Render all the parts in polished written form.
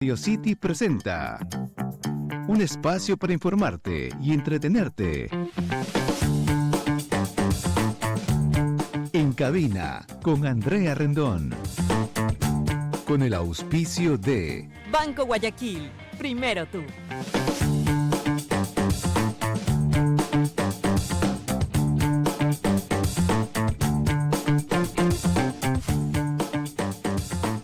Radio City presenta un espacio para informarte y entretenerte. En cabina con Andrea Rendón. Con el auspicio de Banco Guayaquil, primero tú.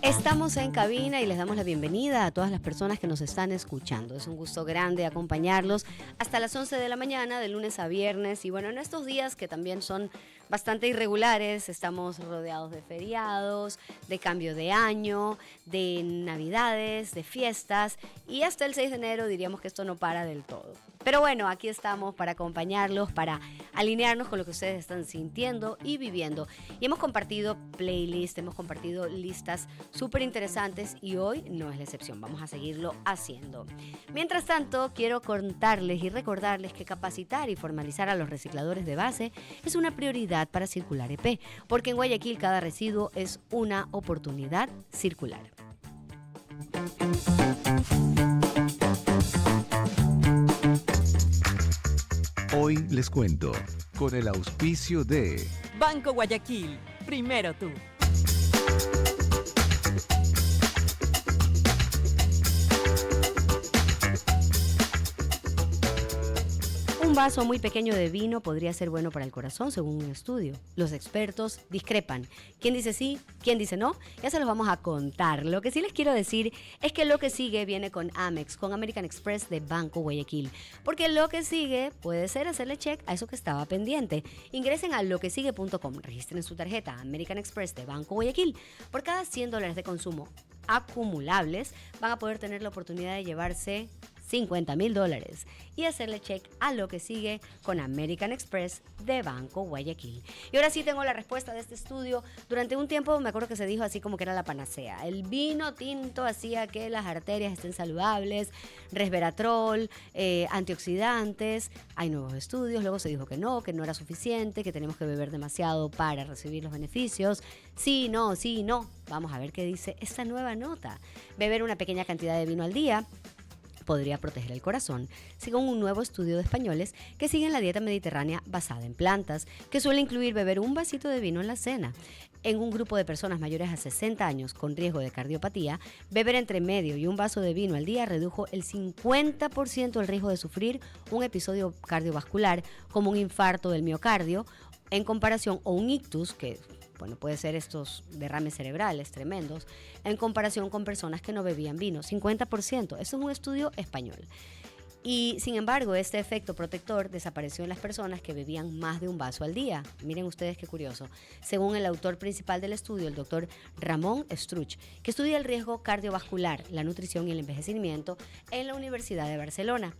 Estamos en cabina y les damos la bienvenida a todas las personas que nos están escuchando. Es un gusto grande acompañarlos hasta las 11 de la mañana, de lunes a viernes. Y bueno, en estos días que también son bastante irregulares, estamos rodeados de feriados, de cambio de año, de navidades, de fiestas. Y hasta el 6 de enero diríamos que esto no para del todo. Pero bueno, aquí estamos para acompañarlos, para alinearnos con lo que ustedes están sintiendo y viviendo. Y hemos compartido playlists, hemos compartido listas súper interesantes y hoy no es la excepción, vamos a seguirlo haciendo. Mientras tanto, quiero contarles y recordarles que capacitar y formalizar a los recicladores de base es una prioridad para Circular EP, porque en Guayaquil cada residuo es una oportunidad circular. Hoy les cuento, con el auspicio de Banco Guayaquil, primero tú. Un vaso muy pequeño de vino podría ser bueno para el corazón, según un estudio. Los expertos discrepan. ¿Quién dice sí? ¿Quién dice no? Ya se los vamos a contar. Lo que sí les quiero decir es que lo que sigue viene con Amex, con American Express de Banco Guayaquil. Porque lo que sigue puede ser hacerle check a eso que estaba pendiente. Ingresen a loquesigue.com, registren su tarjeta American Express de Banco Guayaquil. Por cada $100 de consumo acumulables, van a poder tener la oportunidad de llevarse $50,000 y hacerle check a lo que sigue con American Express de Banco Guayaquil. Y ahora sí tengo la respuesta de este estudio. Durante un tiempo me acuerdo que se dijo así como que era la panacea. El vino tinto hacía que las arterias estén saludables, resveratrol, antioxidantes. Hay nuevos estudios, luego se dijo que no era suficiente, que tenemos que beber demasiado para recibir los beneficios. Sí, no. Vamos a ver qué dice esta nueva nota. Beber una pequeña cantidad de vino al día podría proteger el corazón, según un nuevo estudio de españoles que siguen la dieta mediterránea basada en plantas, que suele incluir beber un vasito de vino en la cena. En un grupo de personas mayores a 60 años con riesgo de cardiopatía, beber entre medio y un vaso de vino al día redujo el 50% el riesgo de sufrir un episodio cardiovascular como un infarto del miocardio, en comparación, o un ictus, que puede ser estos derrames cerebrales tremendos, en comparación con personas que no bebían vino, 50%. Eso es un estudio español. Y sin embargo, este efecto protector desapareció en las personas que bebían más de un vaso al día. Miren ustedes qué curioso. Según el autor principal del estudio, el doctor Ramón Estruch, que estudia el riesgo cardiovascular, la nutrición y el envejecimiento en la Universidad de Barcelona.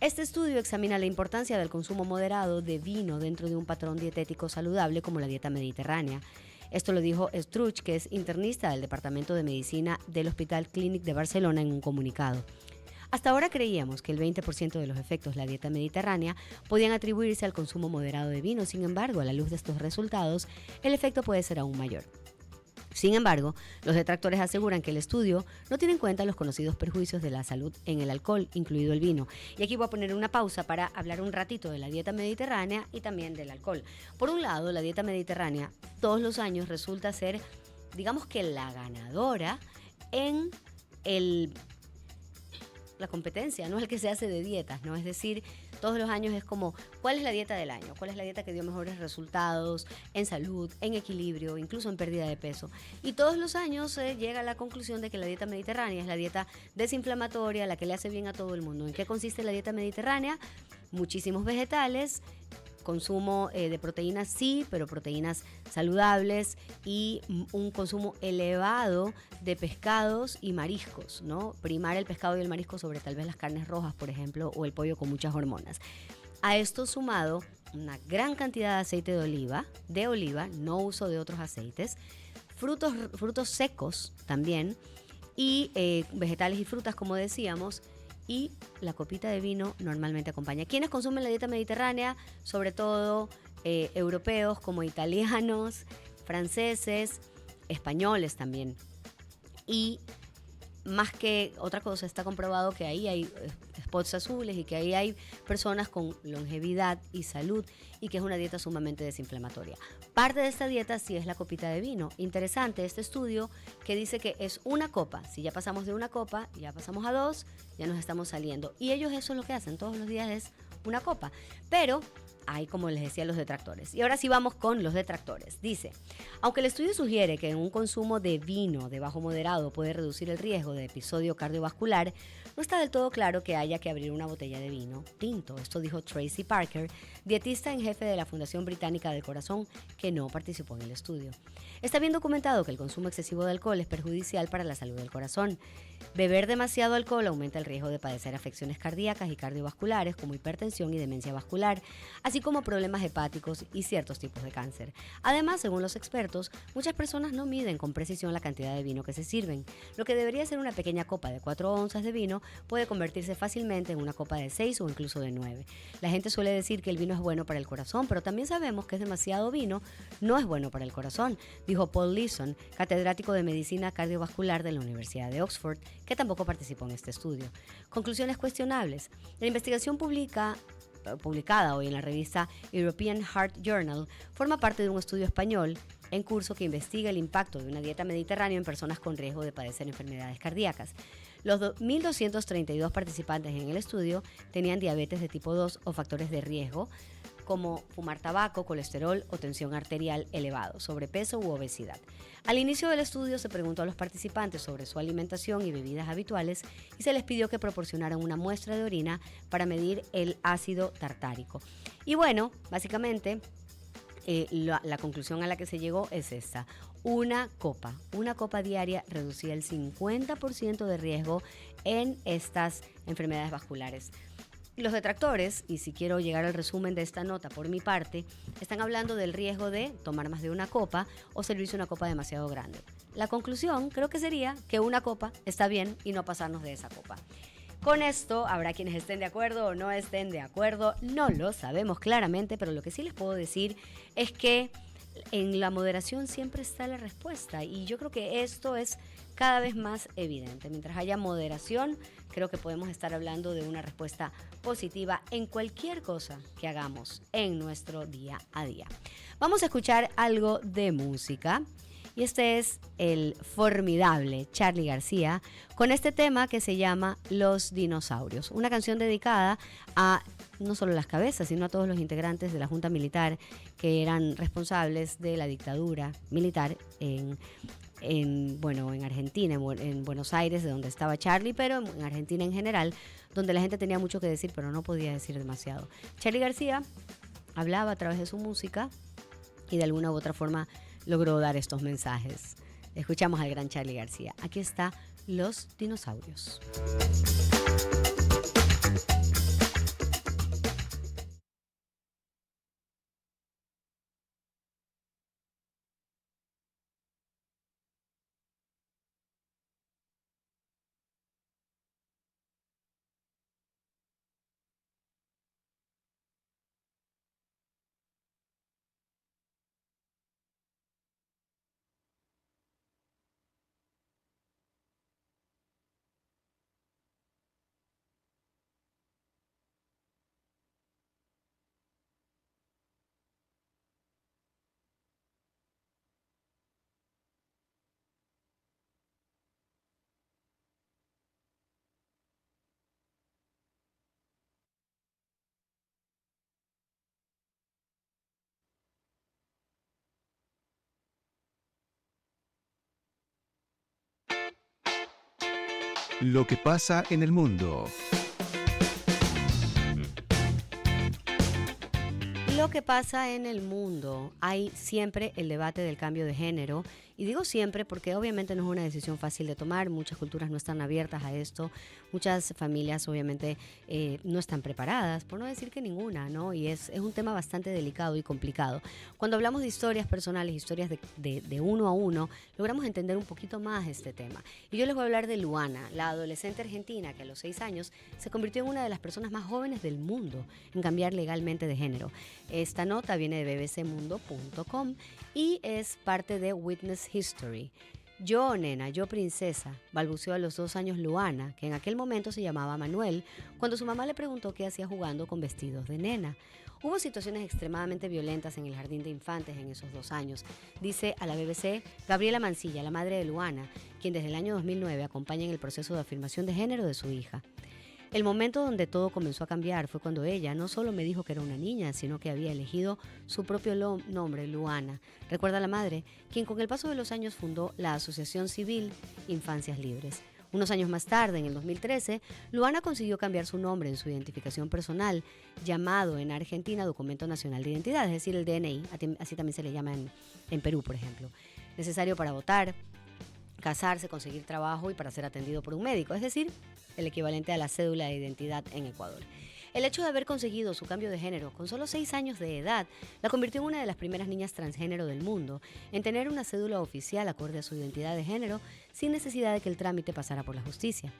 Este estudio examina la importancia del consumo moderado de vino dentro de un patrón dietético saludable como la dieta mediterránea. Esto lo dijo Estruch, que es internista del Departamento de Medicina del Hospital Clínic de Barcelona, en un comunicado. Hasta ahora creíamos que el 20% de los efectos de la dieta mediterránea podían atribuirse al consumo moderado de vino. Sin embargo, a la luz de estos resultados, el efecto puede ser aún mayor. Sin embargo, los detractores aseguran que el estudio no tiene en cuenta los conocidos perjuicios de la salud en el alcohol, incluido el vino. Y aquí voy a poner una pausa para hablar un ratito de la dieta mediterránea y también del alcohol. Por un lado, la dieta mediterránea todos los años resulta ser, digamos que la ganadora en la competencia, no es el que se hace de dietas, ¿no? Es decir, todos los años es como, ¿cuál es la dieta del año? ¿Cuál es la dieta que dio mejores resultados en salud, en equilibrio, incluso en pérdida de peso? Y todos los años se llega a la conclusión de que la dieta mediterránea es la dieta desinflamatoria, la que le hace bien a todo el mundo. ¿En qué consiste la dieta mediterránea? Muchísimos vegetales, consumo de proteínas sí, pero proteínas saludables, y un consumo elevado de pescados y mariscos, ¿no? Primar el pescado y el marisco sobre tal vez las carnes rojas, por ejemplo, o el pollo con muchas hormonas. A esto sumado una gran cantidad de aceite de oliva, no uso de otros aceites, frutos secos también, y vegetales y frutas, como decíamos, y la copita de vino normalmente acompaña. ¿Quiénes consumen la dieta mediterránea? Sobre todo europeos, como italianos, franceses, españoles también. Y más que otra cosa, está comprobado que ahí hay spots azules y que ahí hay personas con longevidad y salud y que es una dieta sumamente desinflamatoria. Parte de esta dieta sí es la copita de vino. Interesante este estudio que dice que es una copa. Si ya pasamos de una copa, ya pasamos a dos, ya nos estamos saliendo. Y ellos eso es lo que hacen, todos los días es una copa. Pero hay, como les decía, los detractores. Y ahora sí vamos con los detractores. Dice, aunque el estudio sugiere que un consumo de vino de bajo moderado puede reducir el riesgo de episodio cardiovascular, no está del todo claro que haya que abrir una botella de vino tinto. Esto dijo Tracy Parker, dietista en jefe de la Fundación Británica del Corazón, que no participó en el estudio. Está bien documentado que el consumo excesivo de alcohol es perjudicial para la salud del corazón. Beber demasiado alcohol aumenta el riesgo de padecer afecciones cardíacas y cardiovasculares como hipertensión y demencia vascular, así como problemas hepáticos y ciertos tipos de cáncer. Además, según los expertos, muchas personas no miden con precisión la cantidad de vino que se sirven. Lo que debería ser una pequeña copa de 4 onzas de vino puede convertirse fácilmente en una copa de 6 o incluso de 9. La gente suele decir que el vino es bueno para el corazón, pero también sabemos que demasiado vino no es bueno para el corazón, dijo Paul Leeson, catedrático de Medicina Cardiovascular de la Universidad de Oxford, que tampoco participó en este estudio. Conclusiones cuestionables. La investigación publicada hoy en la revista European Heart Journal forma parte de un estudio español en curso que investiga el impacto de una dieta mediterránea en personas con riesgo de padecer enfermedades cardíacas. Los 1.232 participantes en el estudio tenían diabetes de tipo 2 o factores de riesgo como fumar tabaco, colesterol o tensión arterial elevado, sobrepeso u obesidad. Al inicio del estudio se preguntó a los participantes sobre su alimentación y bebidas habituales y se les pidió que proporcionaran una muestra de orina para medir el ácido tartárico. Y bueno, básicamente la conclusión a la que se llegó es esta. Una copa diaria reducía el 50% de riesgo en estas enfermedades vasculares. Los detractores, y si quiero llegar al resumen de esta nota por mi parte, están hablando del riesgo de tomar más de una copa o servirse una copa demasiado grande. La conclusión creo que sería que una copa está bien y no pasarnos de esa copa. Con esto habrá quienes estén de acuerdo o no estén de acuerdo, no lo sabemos claramente, pero lo que sí les puedo decir es que en la moderación siempre está la respuesta y yo creo que esto es cada vez más evidente. Mientras haya moderación, creo que podemos estar hablando de una respuesta positiva en cualquier cosa que hagamos en nuestro día a día. Vamos a escuchar algo de música y este es el formidable Charly García con este tema que se llama Los Dinosaurios, una canción dedicada a no solo las cabezas, sino a todos los integrantes de la Junta Militar que eran responsables de la dictadura militar en Argentina, en Buenos Aires, de donde estaba Charly, pero en Argentina en general, donde la gente tenía mucho que decir, pero no podía decir demasiado. Charly García hablaba a través de su música y de alguna u otra forma logró dar estos mensajes. Escuchamos al gran Charly García. Aquí está Los Dinosaurios. Lo que pasa en el mundo. Lo que pasa en el mundo, hay siempre el debate del cambio de género, y digo siempre porque obviamente no es una decisión fácil de tomar, muchas culturas no están abiertas a esto, muchas familias obviamente no están preparadas, por no decir que ninguna, ¿no? Y es un tema bastante delicado y complicado. Cuando hablamos de historias personales, historias de uno a uno, logramos entender un poquito más este tema. Y yo les voy a hablar de Luana, la adolescente argentina que a los 6 años se convirtió en una de las personas más jóvenes del mundo en cambiar legalmente de género. Esta nota viene de bbcmundo.com y es parte de Witness History. Yo, nena, yo, princesa, balbuceó a los 2 años Luana, que en aquel momento se llamaba Manuel, cuando su mamá le preguntó qué hacía jugando con vestidos de nena. Hubo situaciones extremadamente violentas en el jardín de infantes en esos 2 años, dice a la BBC Gabriela Mancilla, la madre de Luana, quien desde el año 2009 acompaña en el proceso de afirmación de género de su hija. El momento donde todo comenzó a cambiar fue cuando ella no solo me dijo que era una niña, sino que había elegido su propio nombre, Luana. Recuerda a la madre, quien con el paso de los años fundó la Asociación Civil Infancias Libres. Unos años más tarde, en el 2013, Luana consiguió cambiar su nombre en su identificación personal, llamado en Argentina Documento Nacional de Identidad, es decir, el DNI, así también se le llama en Perú, por ejemplo. Necesario para votar, casarse, conseguir trabajo y para ser atendido por un médico, es decir, el equivalente a la cédula de identidad en Ecuador. El hecho de haber conseguido su cambio de género con solo 6 años de edad la convirtió en una de las primeras niñas transgénero del mundo en tener una cédula oficial acorde a su identidad de género sin necesidad de que el trámite pasara por la justicia.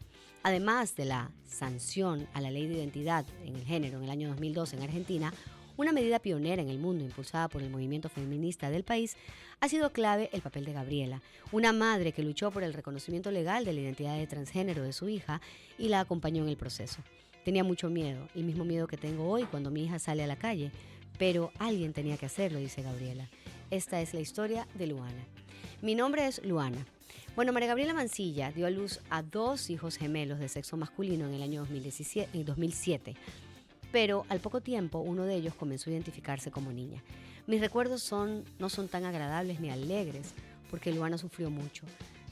Además de la sanción a la ley de identidad en el género en el año 2012 en Argentina, una medida pionera en el mundo impulsada por el movimiento feminista del país, ha sido clave el papel de Gabriela, una madre que luchó por el reconocimiento legal de la identidad de transgénero de su hija y la acompañó en el proceso. Tenía mucho miedo, el mismo miedo que tengo hoy cuando mi hija sale a la calle, pero alguien tenía que hacerlo, dice Gabriela. Esta es la historia de Luana. Mi nombre es Luana. Bueno, María Gabriela Mancilla dio a luz a 2 hijos gemelos de sexo masculino en el año 2007. Pero al poco tiempo uno de ellos comenzó a identificarse como niña. Mis recuerdos no son tan agradables ni alegres, porque Luana sufrió mucho.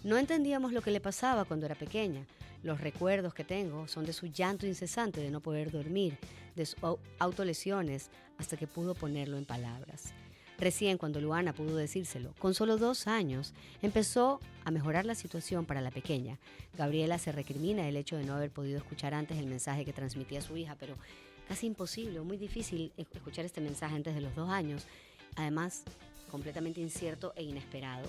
No entendíamos lo que le pasaba cuando era pequeña. Los recuerdos que tengo son de su llanto incesante de no poder dormir, de sus autolesiones, hasta que pudo ponerlo en palabras. Recién cuando Luana pudo decírselo, con solo 2 años, empezó a mejorar la situación para la pequeña. Gabriela se recrimina el hecho de no haber podido escuchar antes el mensaje que transmitía su hija, pero casi imposible, muy difícil escuchar este mensaje antes de los 2 años. Además, completamente incierto e inesperado.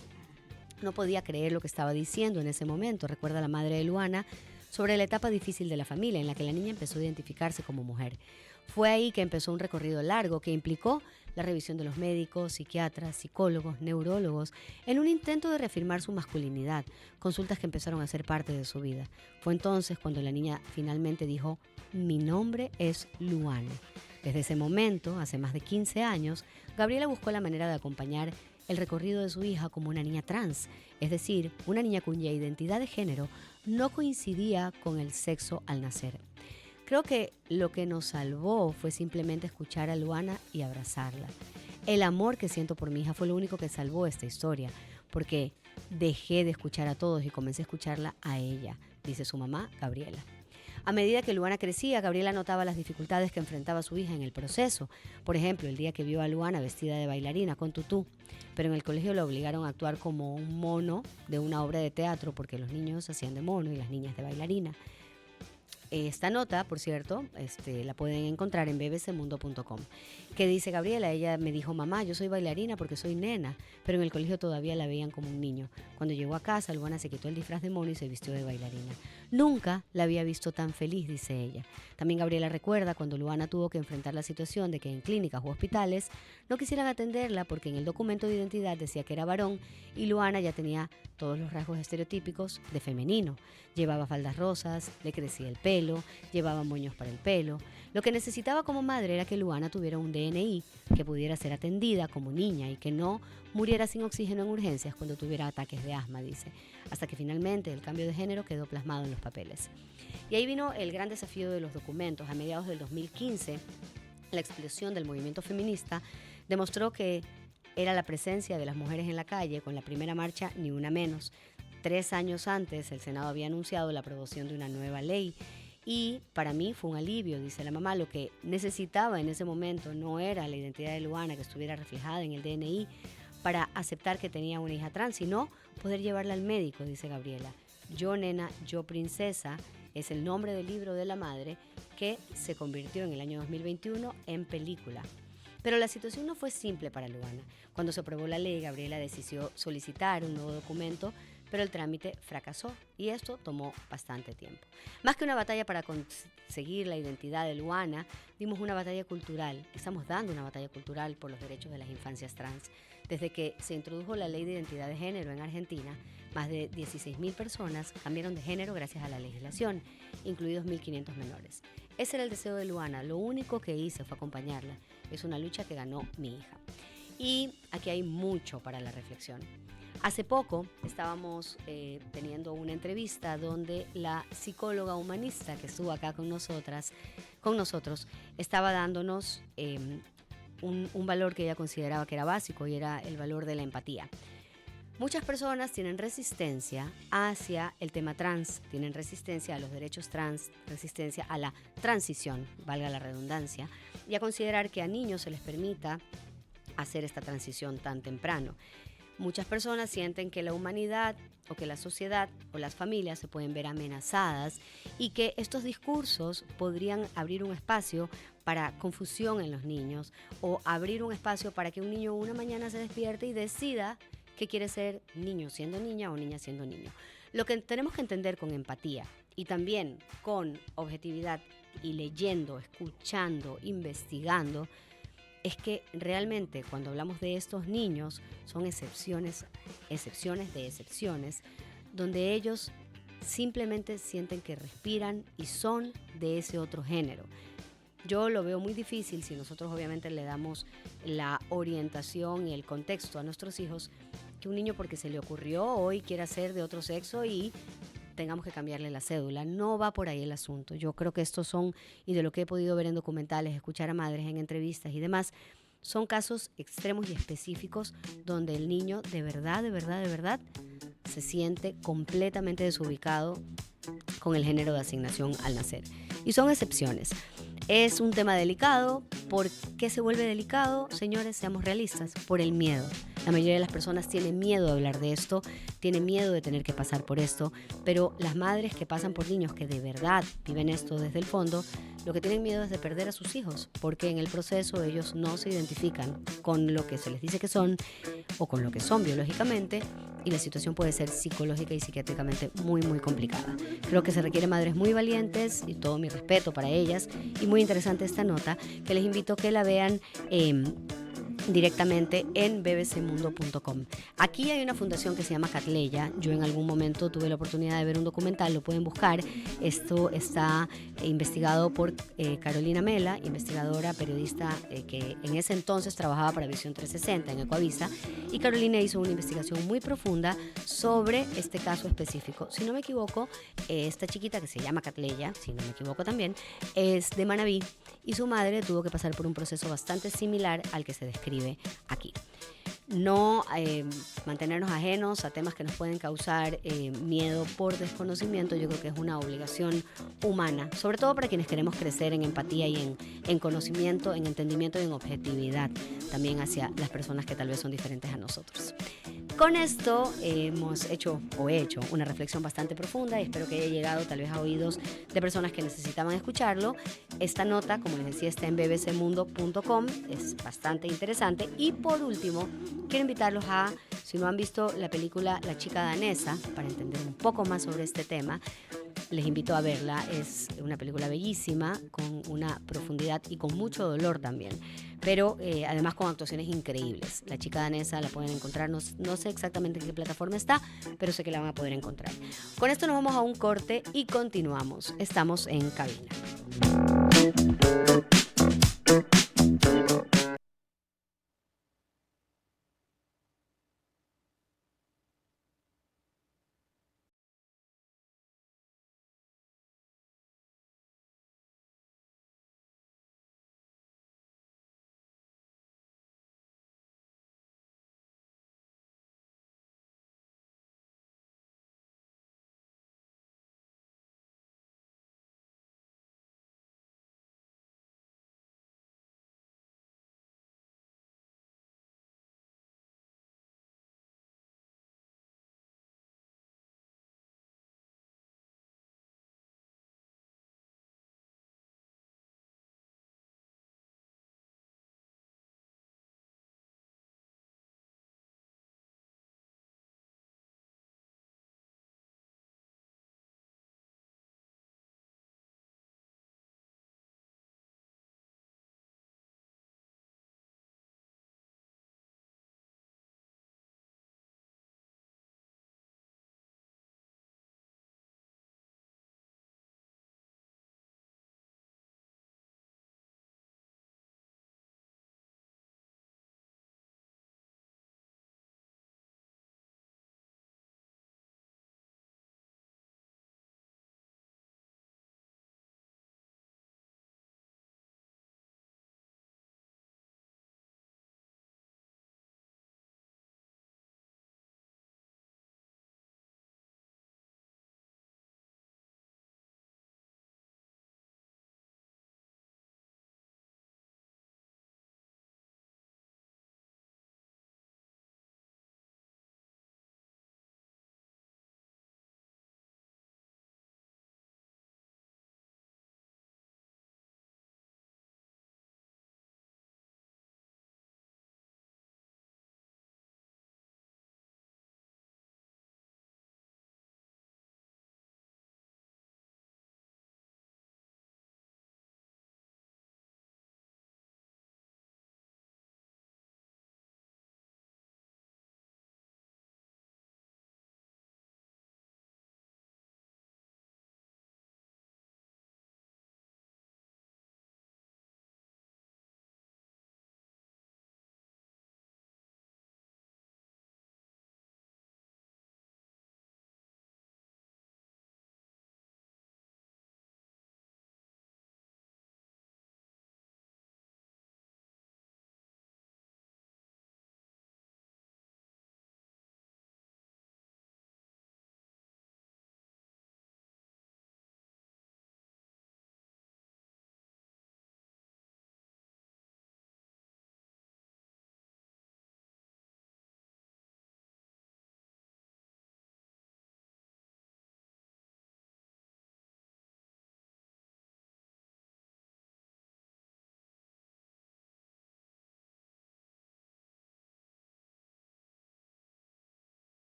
No podía creer lo que estaba diciendo en ese momento, recuerda la madre de Luana, sobre la etapa difícil de la familia en la que la niña empezó a identificarse como mujer. Fue ahí que empezó un recorrido largo que implicó la revisión de los médicos, psiquiatras, psicólogos, neurólogos, en un intento de reafirmar su masculinidad, consultas que empezaron a ser parte de su vida. Fue entonces cuando la niña finalmente dijo: mi nombre es Luana. Desde ese momento, hace más de 15 años, Gabriela buscó la manera de acompañar el recorrido de su hija como una niña trans, es decir, una niña cuya identidad de género no coincidía con el sexo al nacer. Creo que lo que nos salvó fue simplemente escuchar a Luana y abrazarla. El amor que siento por mi hija fue lo único que salvó esta historia, porque dejé de escuchar a todos y comencé a escucharla a ella, dice su mamá, Gabriela. A medida que Luana crecía, Gabriela notaba las dificultades que enfrentaba su hija en el proceso. Por ejemplo, el día que vio a Luana vestida de bailarina con tutú, pero en el colegio la obligaron a actuar como un mono de una obra de teatro porque los niños hacían de mono y las niñas de bailarina. Esta nota, por cierto, la pueden encontrar en bbcmundo.com. ¿Qué dice Gabriela? Ella me dijo: mamá, yo soy bailarina porque soy nena, pero en el colegio todavía la veían como un niño. Cuando llegó a casa, Luana se quitó el disfraz de mono y se vistió de bailarina. Nunca la había visto tan feliz, dice ella. También Gabriela recuerda cuando Luana tuvo que enfrentar la situación de que en clínicas u hospitales no quisieran atenderla porque en el documento de identidad decía que era varón y Luana ya tenía todos los rasgos estereotípicos de femenino. Llevaba faldas rosas, le crecía el pelo, llevaba moños para el pelo. Lo que necesitaba como madre era que Luana tuviera un DNI, que pudiera ser atendida como niña y que no muriera sin oxígeno en urgencias cuando tuviera ataques de asma, dice, hasta que finalmente el cambio de género quedó plasmado en los papeles. Y ahí vino el gran desafío de los documentos. A mediados del 2015, la explosión del movimiento feminista demostró que era la presencia de las mujeres en la calle con la primera marcha Ni Una Menos. 3 años antes, el Senado había anunciado la aprobación de una nueva ley y para mí fue un alivio, dice la mamá. Lo que necesitaba en ese momento no era la identidad de Luana que estuviera reflejada en el DNI para aceptar que tenía una hija trans, sino poder llevarla al médico, dice Gabriela. Yo nena, yo princesa es el nombre del libro de la madre que se convirtió en el año 2021 en película. Pero la situación no fue simple para Luana. Cuando se aprobó la ley, Gabriela decidió solicitar un nuevo documento, pero el trámite fracasó y esto tomó bastante tiempo. Más que una batalla para conseguir la identidad de Luana, dimos una batalla cultural, estamos dando una batalla cultural por los derechos de las infancias trans. Desde que se introdujo la ley de identidad de género en Argentina, más de 16.000 personas cambiaron de género gracias a la legislación, incluidos 1.500 menores. Ese era el deseo de Luana, lo único que hice fue acompañarla. Es una lucha que ganó mi hija. Y aquí hay mucho para la reflexión. Hace poco estábamos teniendo una entrevista donde la psicóloga humanista que estuvo acá con nosotros, estaba dándonos un valor que ella consideraba que era básico y era el valor de la empatía. Muchas personas tienen resistencia hacia el tema trans, tienen resistencia a los derechos trans, resistencia a la transición, valga la redundancia, y a considerar que a niños se les permita hacer esta transición tan temprano. Muchas personas sienten que la humanidad o que la sociedad o las familias se pueden ver amenazadas y que estos discursos podrían abrir un espacio para confusión en los niños o abrir un espacio para que un niño una mañana se despierte y decida que quiere ser niño siendo niña o niña siendo niño. Lo que tenemos que entender con empatía y también con objetividad y leyendo, escuchando, investigando, es que realmente cuando hablamos de estos niños son excepciones de excepciones, donde ellos simplemente sienten que respiran y son de ese otro género. Yo lo veo muy difícil si nosotros obviamente le damos la orientación y el contexto a nuestros hijos, que un niño porque se le ocurrió hoy quiera ser de otro sexo y tengamos que cambiarle la cédula. No va por ahí el asunto. Yo creo que estos son, y de lo que he podido ver en documentales, escuchar a madres en entrevistas y demás, son casos extremos y específicos donde el niño de verdad se siente completamente desubicado con el género de asignación al nacer. Y son excepciones. Es un tema delicado. ¿Por qué se vuelve delicado? Señores, seamos realistas, por el miedo. La mayoría de las personas tienen miedo de hablar de esto, tienen miedo de tener que pasar por esto, pero las madres que pasan por niños que de verdad viven esto desde el fondo, lo que tienen miedo es de perder a sus hijos, porque en el proceso ellos no se identifican con lo que se les dice que son o con lo que son biológicamente, y la situación puede ser psicológica y psiquiátricamente muy, muy complicada. Creo que se requieren madres muy valientes y todo mi respeto para ellas, y muy interesante esta nota, que les invito a que la vean directamente en bbcmundo.com. Aquí hay una fundación que se llama Catleya. Yo en algún momento tuve la oportunidad de ver un documental, lo pueden buscar. Esto está investigado por Carolina Mela, investigadora, periodista que en ese entonces trabajaba para Visión 360 en Ecuavisa, y Carolina hizo una investigación muy profunda sobre este caso específico. Si no me equivoco, esta chiquita que se llama Catleya, si no me equivoco también, es de Manabí, y su madre tuvo que pasar por un proceso bastante similar al que se describe aquí. No mantenernos ajenos a temas que nos pueden causar miedo por desconocimiento, yo creo que es una obligación humana, sobre todo para quienes queremos crecer en empatía y en conocimiento, en entendimiento y en objetividad, también hacia las personas que tal vez son diferentes a nosotros. Con esto he hecho una reflexión bastante profunda y espero que haya llegado tal vez a oídos de personas que necesitaban escucharlo. Esta nota, como les decía, está en bbcmundo.com, es bastante interesante. Y por último, quiero invitarlos a, si no han visto la película La chica danesa, para entender un poco más sobre este tema, les invito a verla. Es una película bellísima, con una profundidad y con mucho dolor también, pero además con actuaciones increíbles. La chica danesa la pueden encontrar, no sé exactamente en qué plataforma está, pero sé que la van a poder encontrar. Con esto nos vamos a un corte y continuamos. Estamos en cabina.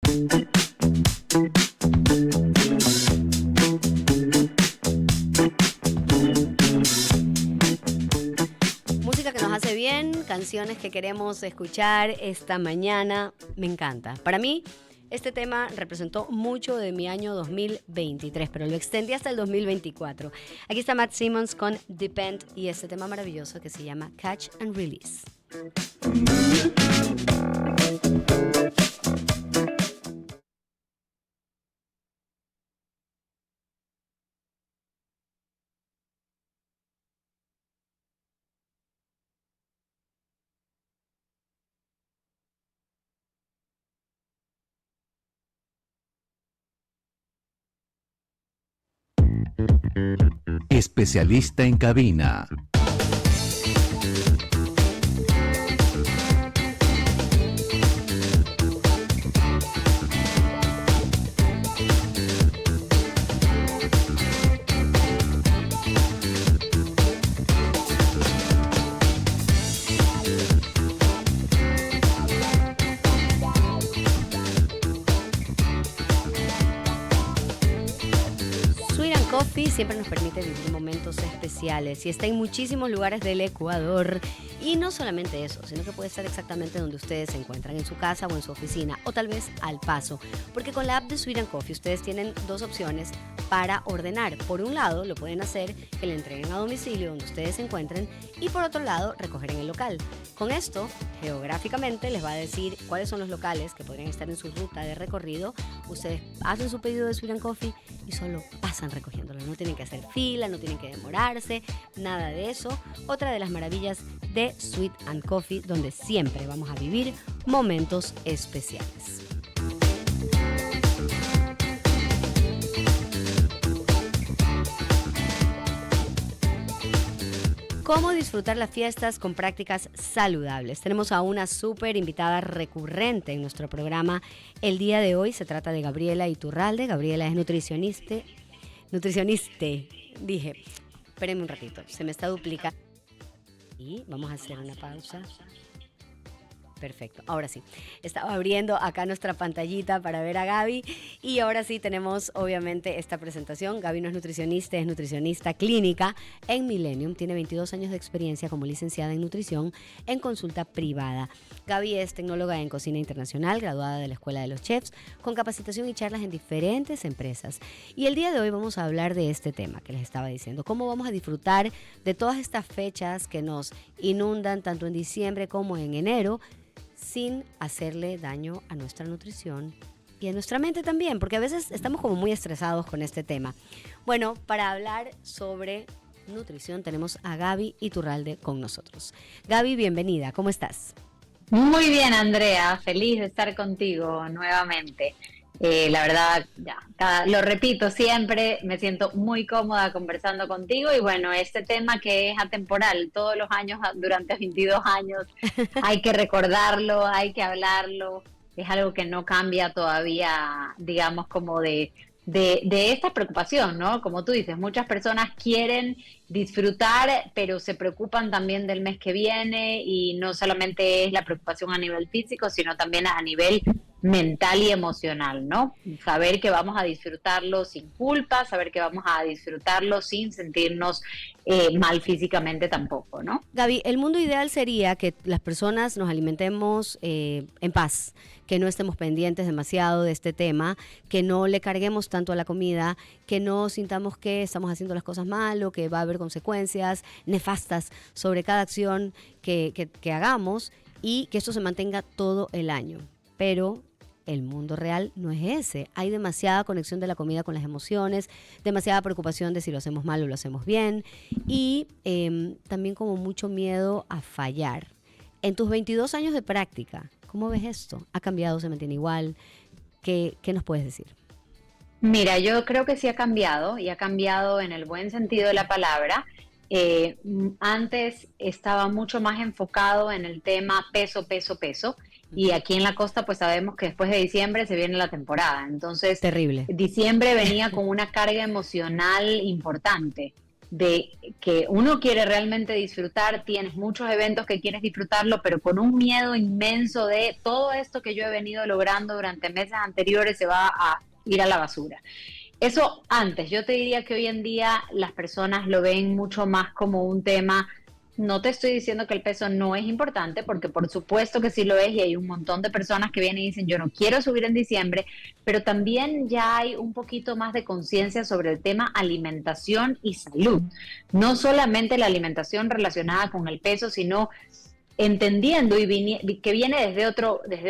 Música que nos hace bien, canciones que queremos escuchar esta mañana, me encanta. Para mí, este tema representó mucho de mi año 2023, pero lo extendí hasta el 2024. Aquí está Matt Simmons con Depend y este tema maravilloso que se llama Catch and Release. Especialista en cabina. Coffee siempre nos permite vivir momentos especiales y está en muchísimos lugares del Ecuador. Y no solamente eso, sino que puede estar exactamente donde ustedes se encuentran, en su casa o en su oficina, o tal vez al paso. Porque con la app de Sweet & Coffee ustedes tienen dos opciones para ordenar. Por un lado, lo pueden hacer que le entreguen a domicilio donde ustedes se encuentren y por otro lado, recoger en el local. Con esto, geográficamente les va a decir cuáles son los locales que podrían estar en su ruta de recorrido. Ustedes hacen su pedido de Sweet & Coffee y solo pasan recogiéndolo. No tienen que hacer fila, no tienen que demorarse, nada de eso. Otra de las maravillas de Sweet & Coffee, donde siempre vamos a vivir momentos especiales. ¿Cómo disfrutar las fiestas con prácticas saludables? Tenemos a una súper invitada recurrente en nuestro programa el día de hoy. Se trata de Gabriela Iturralde. Gabriela es nutricionista. Dije, espérenme un ratito, se me está duplicando. Y vamos a hacer una pausa. Perfecto, ahora sí. Estaba abriendo acá nuestra pantallita para ver a Gaby y ahora sí tenemos obviamente esta presentación. Gaby no es nutricionista clínica en Millennium. Tiene 22 años de experiencia como licenciada en nutrición en consulta privada. Gaby es tecnóloga en cocina internacional, graduada de la Escuela de los Chefs, con capacitación y charlas en diferentes empresas. Y el día de hoy vamos a hablar de este tema que les estaba diciendo. Cómo vamos a disfrutar de todas estas fechas que nos inundan tanto en diciembre como en enero, sin hacerle daño a nuestra nutrición y a nuestra mente también, porque a veces estamos como muy estresados con este tema. Bueno, para hablar sobre nutrición tenemos a Gaby Iturralde con nosotros. Gaby, bienvenida, ¿cómo estás? Muy bien, Andrea, feliz de estar contigo nuevamente. La verdad, lo repito siempre, me siento muy cómoda conversando contigo y bueno, este tema que es atemporal, todos los años, durante 22 años, hay que recordarlo, hay que hablarlo, es algo que no cambia todavía, digamos, como de esta preocupación, ¿no? Como tú dices, muchas personas quieren disfrutar, pero se preocupan también del mes que viene y no solamente es la preocupación a nivel físico, sino también a nivel mental y emocional, ¿no? Saber que vamos a disfrutarlo sin culpa, saber que vamos a disfrutarlo sin sentirnos mal físicamente tampoco, ¿no? Gaby, el mundo ideal sería que las personas nos alimentemos en paz, que no estemos pendientes demasiado de este tema, que no le carguemos tanto a la comida, que no sintamos que estamos haciendo las cosas mal o que va a haber consecuencias nefastas sobre cada acción que hagamos y que esto se mantenga todo el año. Pero el mundo real no es ese. Hay demasiada conexión de la comida con las emociones, demasiada preocupación de si lo hacemos mal o lo hacemos bien y también como mucho miedo a fallar. En tus 22 años de práctica, ¿cómo ves esto? ¿Ha cambiado? ¿Se mantiene igual? ¿Qué nos puedes decir? Mira, yo creo que sí ha cambiado y ha cambiado en el buen sentido de la palabra. Antes estaba mucho más enfocado en el tema peso. Y aquí en la costa pues sabemos que después de diciembre se viene la temporada. Entonces, terrible. Diciembre venía con una carga emocional importante. de que uno quiere realmente disfrutar, tienes muchos eventos que quieres disfrutarlo, pero con un miedo inmenso de todo esto que yo he venido logrando durante meses anteriores se va a ir a la basura. Eso antes, yo te diría que hoy en día las personas lo ven mucho más como un tema. No te estoy diciendo que el peso no es importante, porque por supuesto que sí lo es, y hay un montón de personas que vienen y dicen yo no quiero subir en diciembre, pero también ya hay un poquito más de conciencia sobre el tema alimentación y salud. No solamente la alimentación relacionada con el peso, sino entendiendo que viene desde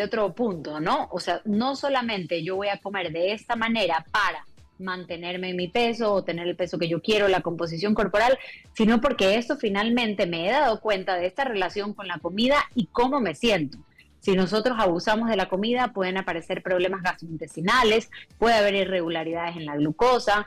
otro punto, ¿no? O sea, no solamente yo voy a comer de esta manera para mantenerme en mi peso o tener el peso que yo quiero, la composición corporal, sino porque esto finalmente me he dado cuenta de esta relación con la comida y cómo me siento. Si nosotros abusamos de la comida, pueden aparecer problemas gastrointestinales, puede haber irregularidades en la glucosa,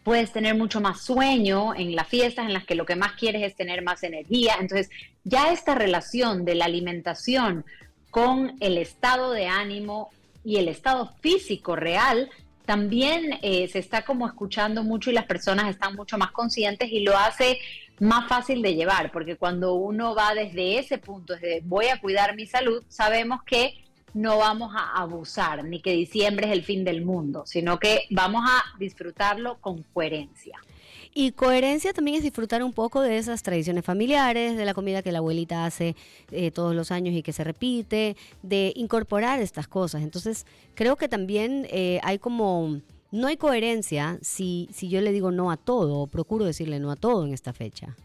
puedes tener mucho más sueño en las fiestas en las que lo que más quieres es tener más energía. Entonces, ya esta relación de la alimentación con el estado de ánimo y el estado físico real también se está como escuchando mucho, y las personas están mucho más conscientes, y lo hace más fácil de llevar, porque cuando uno va desde ese punto, desde voy a cuidar mi salud, sabemos que no vamos a abusar, ni que diciembre es el fin del mundo, sino que vamos a disfrutarlo con coherencia. Y coherencia también es disfrutar un poco de esas tradiciones familiares, de la comida que la abuelita hace todos los años y que se repite, de incorporar estas cosas. Entonces, creo que también hay como, no hay coherencia si yo le digo no a todo, o procuro decirle no a todo en esta fecha.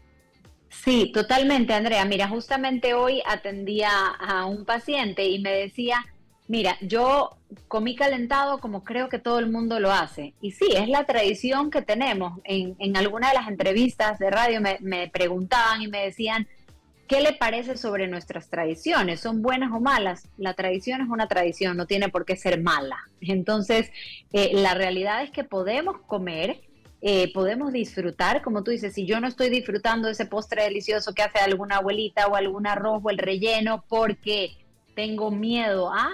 Sí, totalmente, Andrea. Mira, justamente hoy atendía a un paciente y me decía, mira, yo comí calentado como creo que todo el mundo lo hace. Y sí, es la tradición que tenemos. En alguna de las entrevistas de radio me preguntaban y me decían, ¿qué le parece sobre nuestras tradiciones? ¿Son buenas o malas? La tradición es una tradición, no tiene por qué ser mala. Entonces, la realidad es que podemos comer, podemos disfrutar, como tú dices, si yo no estoy disfrutando de ese postre delicioso que hace alguna abuelita o algún arroz o el relleno porque tengo miedo a,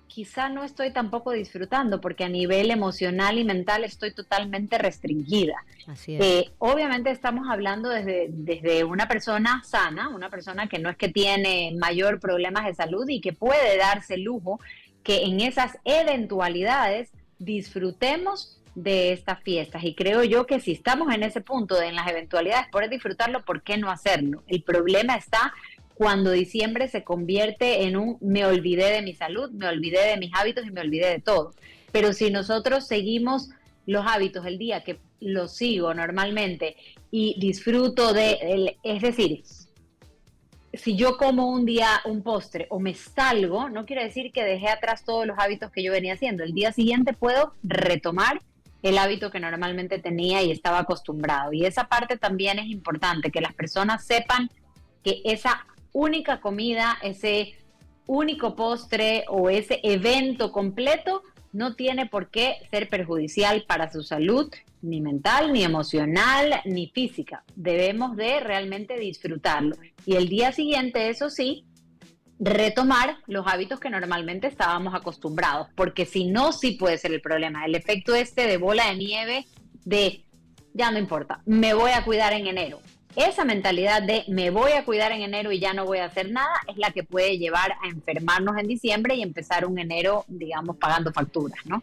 quizá no estoy tampoco disfrutando porque a nivel emocional y mental estoy totalmente restringida. Así es. Obviamente estamos hablando desde una persona sana, una persona que no es que tiene mayor problemas de salud y que puede darse el lujo que en esas eventualidades disfrutemos de estas fiestas. Y creo yo que si estamos en ese punto de en las eventualidades poder disfrutarlo, ¿por qué no hacerlo? El problema está cuando diciembre se convierte en un me olvidé de mi salud, me olvidé de mis hábitos y me olvidé de todo. Pero si nosotros seguimos los hábitos el día que los sigo normalmente y disfruto es decir, si yo como un día un postre o me salgo, no quiere decir que dejé atrás todos los hábitos que yo venía haciendo. El día siguiente puedo retomar el hábito que normalmente tenía y estaba acostumbrado. Y esa parte también es importante, que las personas sepan que esa única comida, ese único postre o ese evento completo no tiene por qué ser perjudicial para su salud, ni mental, ni emocional, ni física. Debemos de realmente disfrutarlo. Y el día siguiente, eso sí, retomar los hábitos que normalmente estábamos acostumbrados, porque si no, sí puede ser el problema. El efecto de bola de nieve de, ya no importa, me voy a cuidar en enero. Esa mentalidad de me voy a cuidar en enero y ya no voy a hacer nada es la que puede llevar a enfermarnos en diciembre y empezar un enero, digamos, pagando facturas, ¿no?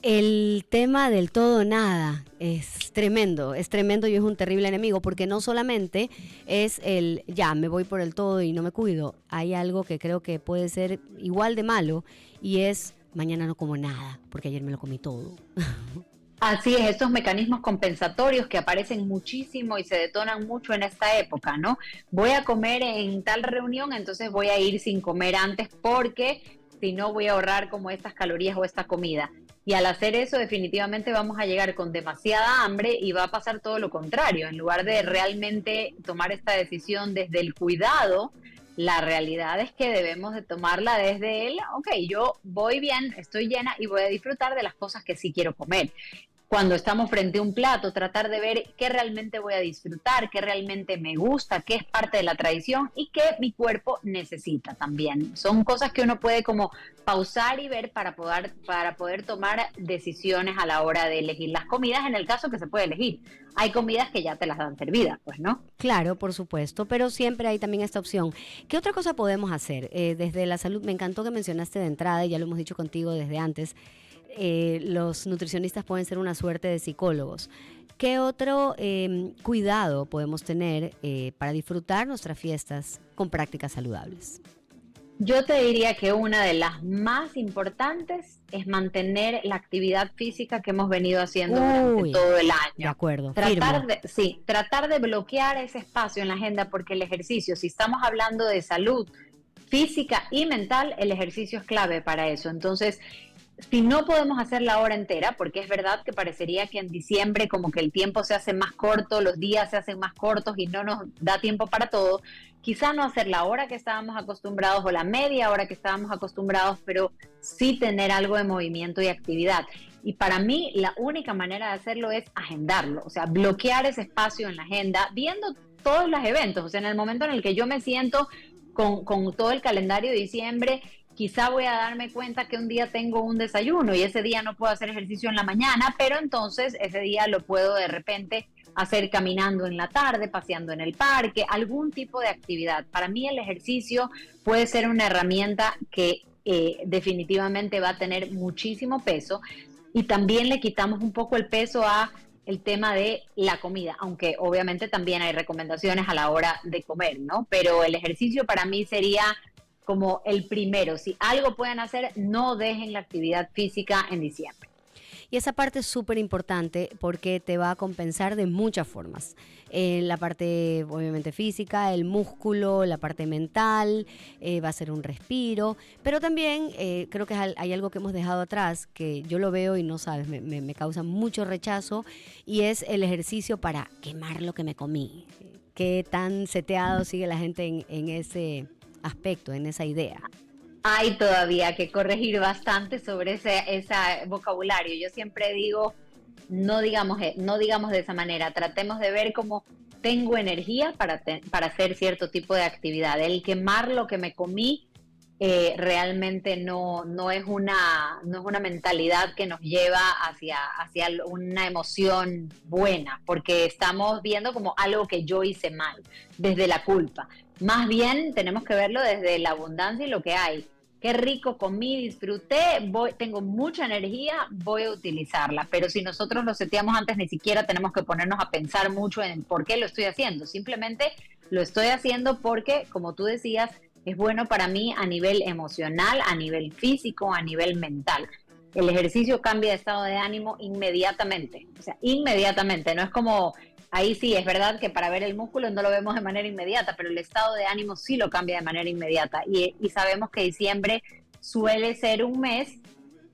El tema del todo o nada es tremendo y es un terrible enemigo, porque no solamente es el ya me voy por el todo y no me cuido, hay algo que creo que puede ser igual de malo y es mañana no como nada porque ayer me lo comí todo. Así es, estos mecanismos compensatorios que aparecen muchísimo y se detonan mucho en esta época, ¿no? Voy a comer en tal reunión, entonces voy a ir sin comer antes porque si no voy a ahorrar como estas calorías o esta comida. Y al hacer eso definitivamente vamos a llegar con demasiada hambre y va a pasar todo lo contrario. En lugar de realmente tomar esta decisión desde el cuidado, la realidad es que debemos de tomarla desde el, ok, yo voy bien, estoy llena y voy a disfrutar de las cosas que sí quiero comer. cuando estamos frente a un plato, tratar de ver qué realmente voy a disfrutar, qué realmente me gusta, qué es parte de la tradición y qué mi cuerpo necesita también. Son cosas que uno puede como pausar y ver para poder tomar decisiones a la hora de elegir las comidas, en el caso que se puede elegir. Hay comidas que ya te las dan servidas, pues, ¿no? Claro, por supuesto, pero siempre hay también esta opción. ¿Qué otra cosa podemos hacer? Desde la salud, me encantó que mencionaste de entrada, y ya lo hemos dicho contigo desde antes, los nutricionistas pueden ser una suerte de psicólogos. ¿Qué otro cuidado podemos tener para disfrutar nuestras fiestas con prácticas saludables? Yo te diría que una de las más importantes es mantener la actividad física que hemos venido haciendo durante todo el año. De acuerdo. Tratar de bloquear ese espacio en la agenda, porque el ejercicio, si estamos hablando de salud física y mental, el ejercicio es clave para eso. Entonces, si no podemos hacer la hora entera, porque es verdad que parecería que en diciembre como que el tiempo se hace más corto, los días se hacen más cortos y no nos da tiempo para todo, quizá no hacer la hora que estábamos acostumbrados o la media hora que estábamos acostumbrados, pero sí tener algo de movimiento y actividad. Y para mí la única manera de hacerlo es agendarlo, o sea, bloquear ese espacio en la agenda, viendo todos los eventos. O sea, en el momento en el que yo me siento con todo el calendario de diciembre, quizá voy a darme cuenta que un día tengo un desayuno y ese día no puedo hacer ejercicio en la mañana, pero entonces ese día lo puedo de repente hacer caminando en la tarde, paseando en el parque, algún tipo de actividad. Para mí el ejercicio puede ser una herramienta que definitivamente va a tener muchísimo peso, y también le quitamos un poco el peso a el tema de la comida, aunque obviamente también hay recomendaciones a la hora de comer, ¿no? Pero el ejercicio para mí sería como el primero. Si algo pueden hacer, no dejen la actividad física en diciembre. Y esa parte es súper importante porque te va a compensar de muchas formas. La parte obviamente física, el músculo, la parte mental, va a ser un respiro, pero también creo que hay algo que hemos dejado atrás, que yo lo veo y no sabes, me causa mucho rechazo, y es el ejercicio para quemar lo que me comí. ¿Qué tan seteado sigue la gente en ese aspecto, en esa idea? Hay todavía que corregir bastante sobre ese vocabulario. Yo siempre digo, no digamos de esa manera, tratemos de ver cómo tengo energía para hacer cierto tipo de actividad. El quemar lo que me comí realmente no es una mentalidad que nos lleva hacia una emoción buena, porque estamos viendo como algo que yo hice mal, desde la culpa. Más bien tenemos que verlo desde la abundancia y lo que hay. Qué rico comí, disfruté, tengo mucha energía, voy a utilizarla. Pero si nosotros lo seteamos antes, ni siquiera tenemos que ponernos a pensar mucho en por qué lo estoy haciendo. Simplemente lo estoy haciendo porque, como tú decías, es bueno para mí a nivel emocional, a nivel físico, a nivel mental. El ejercicio cambia de estado de ánimo inmediatamente. O sea, inmediatamente. No es como... Ahí sí, es verdad que para ver el músculo no lo vemos de manera inmediata, pero el estado de ánimo sí lo cambia de manera inmediata. Y sabemos que diciembre suele ser un mes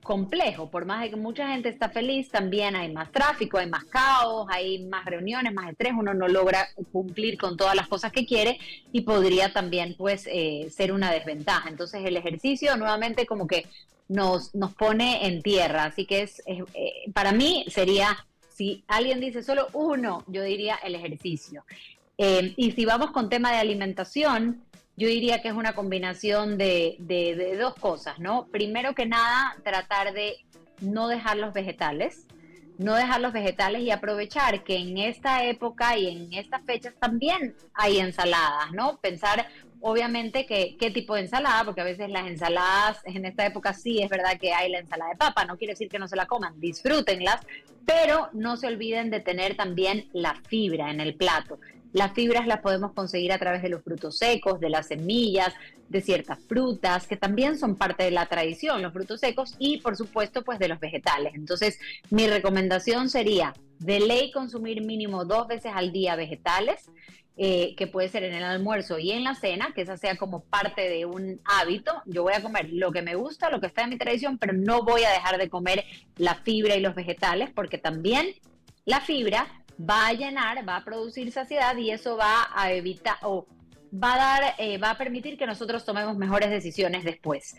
complejo. Por más de que mucha gente está feliz, también hay más tráfico, hay más caos, hay más reuniones, más estrés. Uno no logra cumplir con todas las cosas que quiere y podría también pues ser una desventaja. Entonces el ejercicio nuevamente como que nos pone en tierra. Así que para mí sería... Si alguien dice solo uno, yo diría el ejercicio. Y si vamos con tema de alimentación, yo diría que es una combinación de dos cosas, ¿no? Primero que nada, tratar de no dejar los vegetales y aprovechar que en esta época y en estas fechas también hay ensaladas, ¿no? Pensar obviamente qué tipo de ensalada, porque a veces las ensaladas en esta época sí es verdad que hay la ensalada de papa, no quiere decir que no se la coman, disfrútenlas, pero no se olviden de tener también la fibra en el plato. Las fibras las podemos conseguir a través de los frutos secos, de las semillas, de ciertas frutas, que también son parte de la tradición, los frutos secos, y por supuesto pues de los vegetales. Entonces mi recomendación sería de ley consumir mínimo 2 veces al día vegetales, que puede ser en el almuerzo y en la cena, que esa sea como parte de un hábito. Yo voy a comer lo que me gusta, lo que está en mi tradición, pero no voy a dejar de comer la fibra y los vegetales, porque también la fibra va a llenar, va a producir saciedad, y eso va a evitar o va a permitir que nosotros tomemos mejores decisiones después.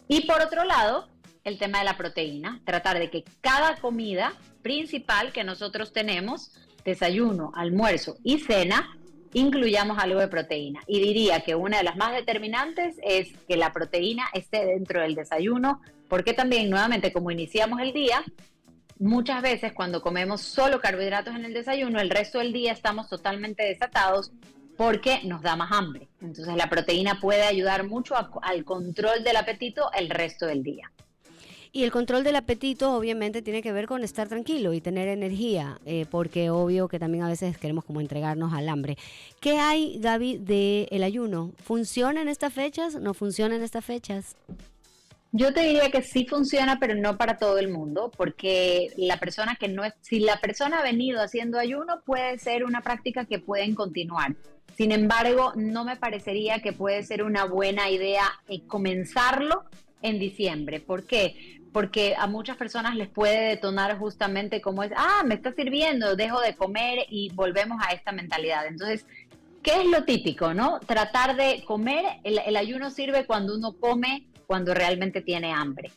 Y por otro lado, el tema de la proteína, tratar de que cada comida principal que nosotros tenemos, desayuno, almuerzo y cena, incluyamos algo de proteína. Y diría que una de las más determinantes es que la proteína esté dentro del desayuno, porque también, nuevamente, como iniciamos el día, muchas veces cuando comemos solo carbohidratos en el desayuno, el resto del día estamos totalmente desatados porque nos da más hambre. Entonces la proteína puede ayudar mucho al control del apetito el resto del día. Y el control del apetito obviamente tiene que ver con estar tranquilo y tener energía, porque obvio que también a veces queremos como entregarnos al hambre. ¿Qué hay, Gaby, del ayuno? ¿Funciona en estas fechas? ¿No funciona en estas fechas? Yo te diría que sí funciona, pero no para todo el mundo, porque la persona que no es, si la persona ha venido haciendo ayuno, puede ser una práctica que pueden continuar. Sin embargo, no me parecería que puede ser una buena idea comenzarlo en diciembre. ¿Por qué? Porque a muchas personas les puede detonar justamente como es, me está sirviendo, dejo de comer y volvemos a esta mentalidad. Entonces, ¿qué es lo típico, no? Tratar de comer, el ayuno sirve cuando uno come, cuando realmente tiene hambre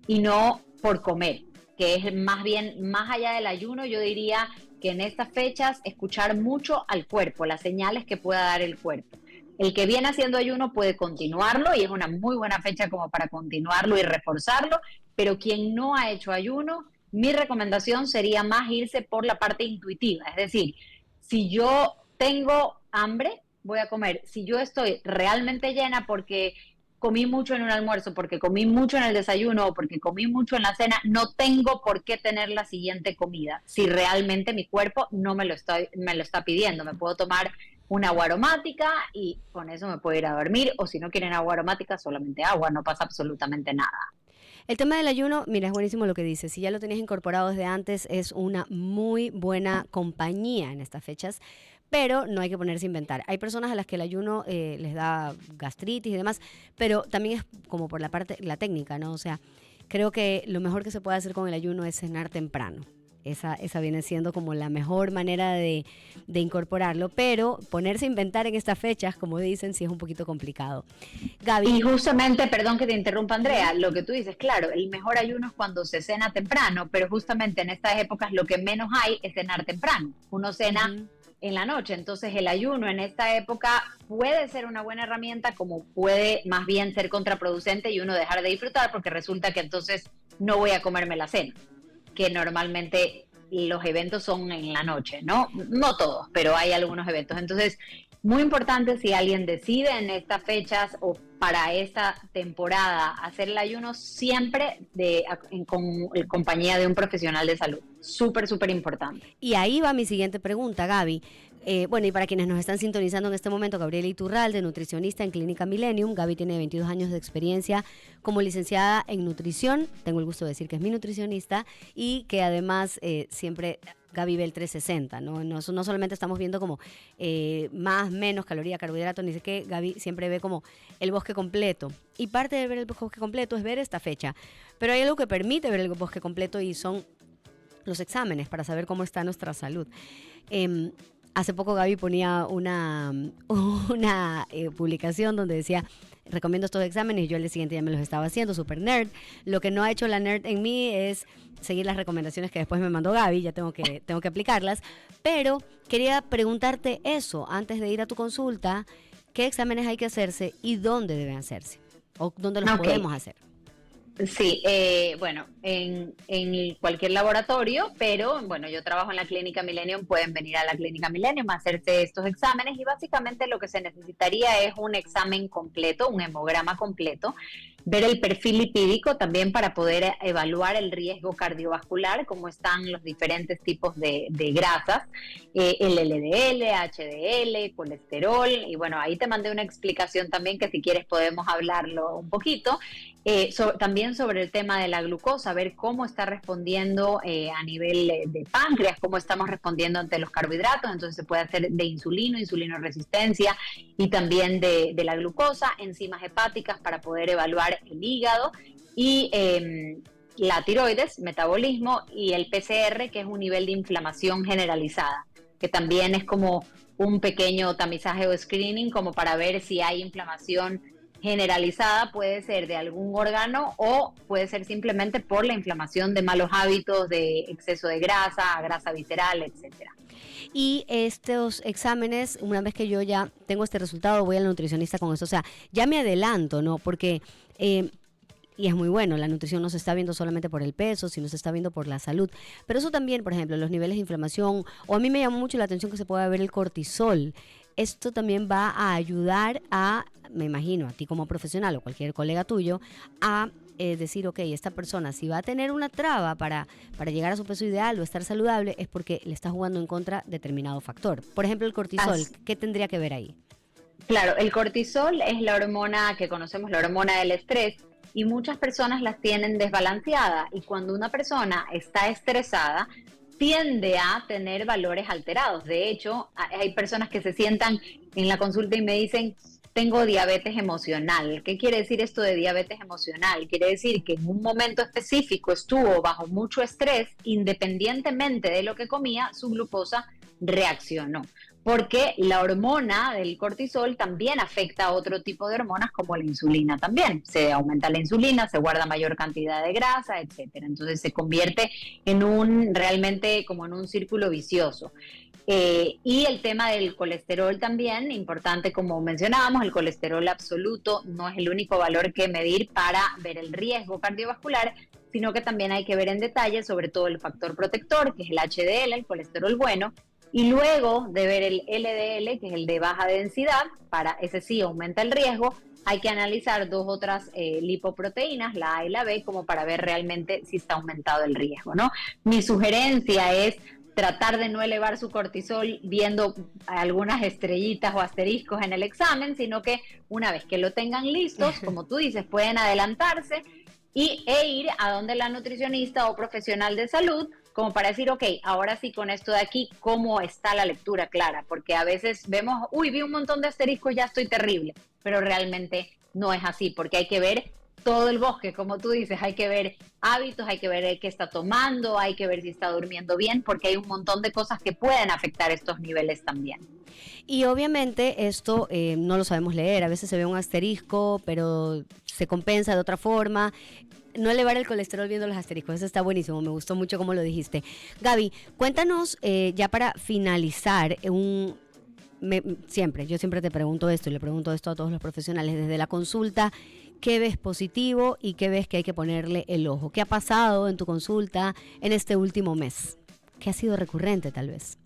y no por comer, que es más bien, más allá del ayuno, yo diría que en estas fechas escuchar mucho al cuerpo, las señales que pueda dar el cuerpo. El que viene haciendo ayuno puede continuarlo y es una muy buena fecha como para continuarlo y reforzarlo, pero quien no ha hecho ayuno, mi recomendación sería más irse por la parte intuitiva, es decir, si yo tengo hambre, voy a comer. Si yo estoy realmente llena porque comí mucho en un almuerzo, porque comí mucho en el desayuno o porque comí mucho en la cena, no tengo por qué tener la siguiente comida. Si realmente mi cuerpo no me lo está pidiendo, me puedo tomar una agua aromática y con eso me puedo ir a dormir, o si no quieren agua aromática, solamente agua, no pasa absolutamente nada. El tema del ayuno, mira, es buenísimo lo que dices. Si ya lo tenías incorporado desde antes, es una muy buena compañía en estas fechas, pero no hay que ponerse a inventar. Hay personas a las que el ayuno les da gastritis y demás, pero también es como por la técnica, ¿no? O sea, creo que lo mejor que se puede hacer con el ayuno es cenar temprano. Esa viene siendo como la mejor manera de incorporarlo, pero ponerse a inventar en estas fechas, como dicen, sí es un poquito complicado. Gaby. Y justamente, perdón que te interrumpa, Andrea, lo que tú dices, claro, el mejor ayuno es cuando se cena temprano, pero justamente en estas épocas lo que menos hay es cenar temprano. Uno cena en la noche, entonces el ayuno en esta época puede ser una buena herramienta, como puede más bien ser contraproducente y uno dejar de disfrutar, porque resulta que entonces no voy a comerme la cena, que normalmente los eventos son en la noche, ¿no? No todos, pero hay algunos eventos. Entonces, muy importante si alguien decide en estas fechas o para esta temporada hacer el ayuno, siempre en compañía de un profesional de salud. Súper, súper importante. Y ahí va mi siguiente pregunta, Gaby. Bueno, y para quienes nos están sintonizando en este momento, Gabriela Iturralde, nutricionista en Clínica Millennium. Gaby tiene 22 años de experiencia como licenciada en nutrición. Tengo el gusto de decir que es mi nutricionista y que además siempre Gaby ve el 360, ¿no? No solamente estamos viendo como más, menos caloría, carbohidratos, ni sé qué. Gaby siempre ve como el bosque completo. Y parte de ver el bosque completo es ver esta fecha. Pero hay algo que permite ver el bosque completo y son los exámenes para saber cómo está nuestra salud. Hace poco Gaby ponía una publicación donde decía, recomiendo estos exámenes, y yo el día siguiente ya me los estaba haciendo, super nerd. Lo que no ha hecho la nerd en mí es seguir las recomendaciones que después me mandó Gaby, ya tengo que aplicarlas. Pero quería preguntarte eso, antes de ir a tu consulta, ¿qué exámenes hay que hacerse y dónde deben hacerse? ¿O dónde los podemos hacer? Sí, bueno, en cualquier laboratorio, pero bueno, yo trabajo en la Clínica Millennium, pueden venir a la Clínica Millennium a hacerse estos exámenes y básicamente lo que se necesitaría es un examen completo, un hemograma completo, ver el perfil lipídico también para poder evaluar el riesgo cardiovascular, cómo están los diferentes tipos de grasas, el LDL, HDL, colesterol, y bueno, ahí te mandé una explicación también que si quieres podemos hablarlo un poquito. También sobre el tema de la glucosa, ver cómo está respondiendo a nivel de páncreas, cómo estamos respondiendo ante los carbohidratos, entonces se puede hacer de insulinoresistencia y también de la glucosa, enzimas hepáticas para poder evaluar el hígado y la tiroides, metabolismo, y el PCR, que es un nivel de inflamación generalizada, que también es como un pequeño tamizaje o screening como para ver si hay inflamación generalizada puede ser de algún órgano o puede ser simplemente por la inflamación de malos hábitos, de exceso de grasa, grasa visceral, etcétera. Y estos exámenes, una vez que yo ya tengo este resultado, voy al nutricionista con eso. O sea, ya me adelanto, ¿no? Porque, y es muy bueno, la nutrición no se está viendo solamente por el peso, sino se está viendo por la salud. Pero eso también, por ejemplo, los niveles de inflamación, o a mí me llamó mucho la atención que se pueda ver el cortisol. Esto también va a ayudar a, me imagino, a ti como profesional o cualquier colega tuyo, a decir, ok, esta persona si va a tener una traba para llegar a su peso ideal o estar saludable es porque le está jugando en contra determinado factor. Por ejemplo, el cortisol, ¿qué tendría que ver ahí? Claro, el cortisol es la hormona que conocemos, la hormona del estrés, y muchas personas las tienen desbalanceada, y cuando una persona está estresada, tiende a tener valores alterados. De hecho, hay personas que se sientan en la consulta y me dicen, tengo diabetes emocional. ¿Qué quiere decir esto de diabetes emocional? Quiere decir que en un momento específico estuvo bajo mucho estrés, independientemente de lo que comía, su glucosa reaccionó. Porque la hormona del cortisol también afecta a otro tipo de hormonas como la insulina también. Se aumenta la insulina, se guarda mayor cantidad de grasa, etcétera. Entonces se convierte en realmente como en un círculo vicioso. Y el tema del colesterol también, importante como mencionábamos, el colesterol absoluto no es el único valor que medir para ver el riesgo cardiovascular, sino que también hay que ver en detalle sobre todo el factor protector, que es el HDL, el colesterol bueno, y luego de ver el LDL, que es el de baja densidad, para ese sí aumenta el riesgo, hay que analizar dos otras lipoproteínas, la A y la B, como para ver realmente si está aumentado el riesgo, ¿no? Mi sugerencia es tratar de no elevar su cortisol viendo algunas estrellitas o asteriscos en el examen, sino que una vez que lo tengan listos, como tú dices, pueden adelantarse e ir a donde la nutricionista o profesional de salud, como para decir, ok, ahora sí con esto de aquí, ¿cómo está la lectura clara? Porque a veces vemos, vi un montón de asteriscos, ya estoy terrible, pero realmente no es así, porque hay que ver todo el bosque, como tú dices, hay que ver hábitos, hay que ver qué está tomando, hay que ver si está durmiendo bien, porque hay un montón de cosas que pueden afectar estos niveles también. Y obviamente esto no lo sabemos leer, a veces se ve un asterisco, pero se compensa de otra forma. No elevar el colesterol viendo los asteriscos, eso está buenísimo, me gustó mucho como lo dijiste. Gaby, cuéntanos ya para finalizar, yo siempre te pregunto esto y le pregunto esto a todos los profesionales, desde la consulta, ¿qué ves positivo y qué ves que hay que ponerle el ojo? ¿Qué ha pasado en tu consulta en este último mes? ¿Qué ha sido recurrente tal vez?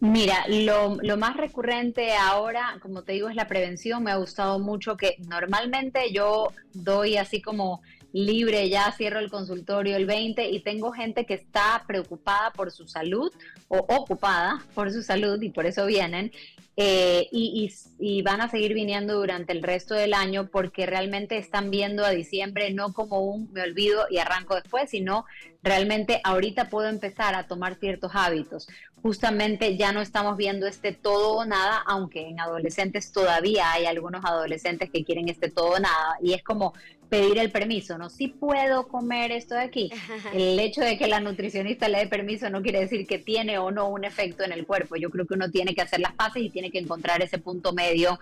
Mira, lo más recurrente ahora, como te digo, es la prevención. Me ha gustado mucho que normalmente yo doy así como libre, ya cierro el consultorio el 20 y tengo gente que está preocupada por su salud o ocupada por su salud y por eso vienen. Y van a seguir viniendo durante el resto del año porque realmente están viendo a diciembre no como un me olvido y arranco después, sino realmente ahorita puedo empezar a tomar ciertos hábitos. Justamente ya no estamos viendo este todo o nada, aunque en adolescentes todavía hay algunos adolescentes que quieren este todo o nada y es como pedir el permiso, ¿no? Sí puedo comer esto de aquí. El hecho de que la nutricionista le dé permiso no quiere decir que tiene o no un efecto en el cuerpo. Yo creo que uno tiene que hacer las paces y tiene que encontrar ese punto medio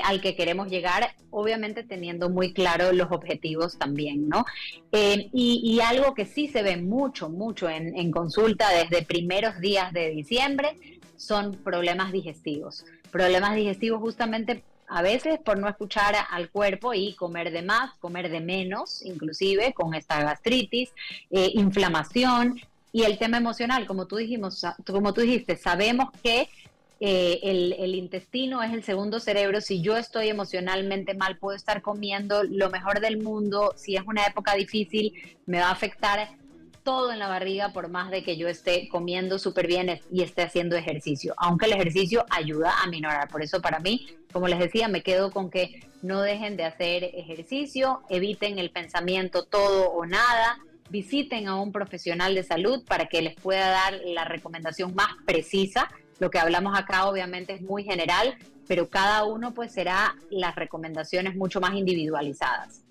al que queremos llegar, obviamente teniendo muy claro los objetivos también, ¿no? Y algo que sí se ve mucho en consulta desde primeros días de diciembre son problemas digestivos. Problemas digestivos justamente a veces por no escuchar al cuerpo y comer de más, comer de menos, inclusive con esta gastritis, inflamación y el tema emocional, como tú dijiste, sabemos que el intestino es el segundo cerebro. Si yo estoy emocionalmente mal, puedo estar comiendo lo mejor del mundo, si es una época difícil, me va a afectar todo en la barriga por más de que yo esté comiendo súper bien y esté haciendo ejercicio, aunque el ejercicio ayuda a minorar. Por eso para mí, como les decía, me quedo con que no dejen de hacer ejercicio, eviten el pensamiento todo o nada, visiten a un profesional de salud para que les pueda dar la recomendación más precisa. Lo que hablamos acá obviamente es muy general, pero cada uno pues será las recomendaciones mucho más individualizadas.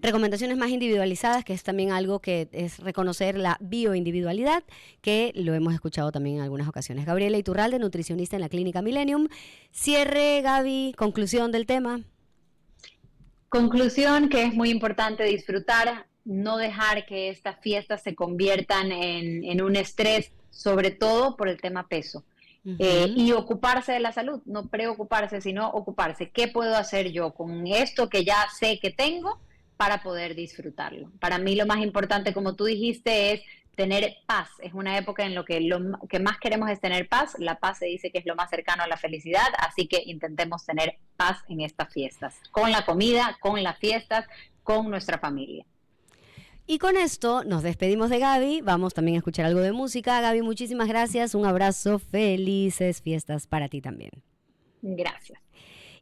Recomendaciones más individualizadas, que es también algo que es reconocer la bioindividualidad, que lo hemos escuchado también en algunas ocasiones. Gabriela Iturralde, nutricionista en la Clínica Millennium. Cierre, Gaby, conclusión del tema. Conclusión, que es muy importante disfrutar, no dejar que estas fiestas se conviertan en un estrés, sobre todo por el tema peso. Y ocuparse de la salud, no preocuparse, sino ocuparse. ¿Qué puedo hacer yo con esto que ya sé que tengo para poder disfrutarlo? Para mí lo más importante, como tú dijiste, es tener paz. Es una época en lo que más queremos es tener paz. La paz se dice que es lo más cercano a la felicidad, así que intentemos tener paz en estas fiestas, con la comida, con las fiestas, con nuestra familia. Y con esto nos despedimos de Gaby, vamos también a escuchar algo de música. Gaby, muchísimas gracias, un abrazo, felices fiestas para ti también. Gracias.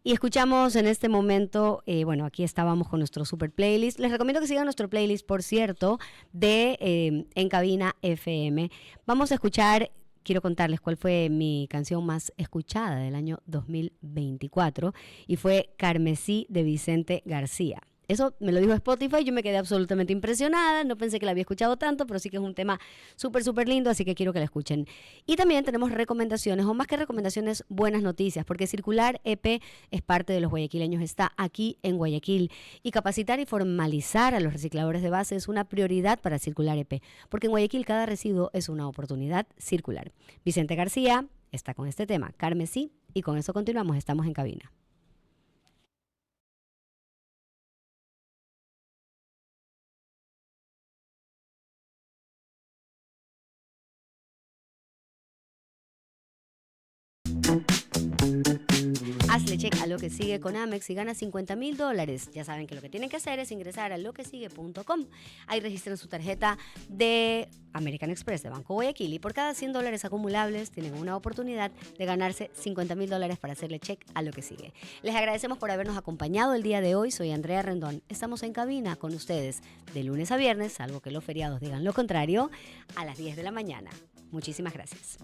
Y escuchamos en este momento, bueno, aquí estábamos con nuestro super playlist. Les recomiendo que sigan nuestro playlist, por cierto, de En Cabina FM. Vamos a escuchar, quiero contarles cuál fue mi canción más escuchada del año 2024 y fue Carmesí de Vicente García. Eso me lo dijo Spotify, yo me quedé absolutamente impresionada, no pensé que la había escuchado tanto, pero sí que es un tema súper, súper lindo, así que quiero que la escuchen. Y también tenemos recomendaciones, o más que recomendaciones, buenas noticias, porque Circular EP es parte de los guayaquileños, está aquí en Guayaquil. Y capacitar y formalizar a los recicladores de base es una prioridad para Circular EP, porque en Guayaquil cada residuo es una oportunidad circular. Vicente García está con este tema, Carmesí, y con eso continuamos, estamos en cabina. Hazle check a Lo que Sigue con Amex y gana $50,000. Ya saben que lo que tienen que hacer es ingresar a loquesigue.com. Ahí registran su tarjeta de American Express de Banco Guayaquil y por cada $100 acumulables tienen una oportunidad de ganarse $50,000 para hacerle check a Lo que Sigue. Les agradecemos por habernos acompañado el día de hoy. Soy Andrea Rendón. Estamos en cabina con ustedes de lunes a viernes, salvo que los feriados digan lo contrario, a las 10 de la mañana. Muchísimas gracias.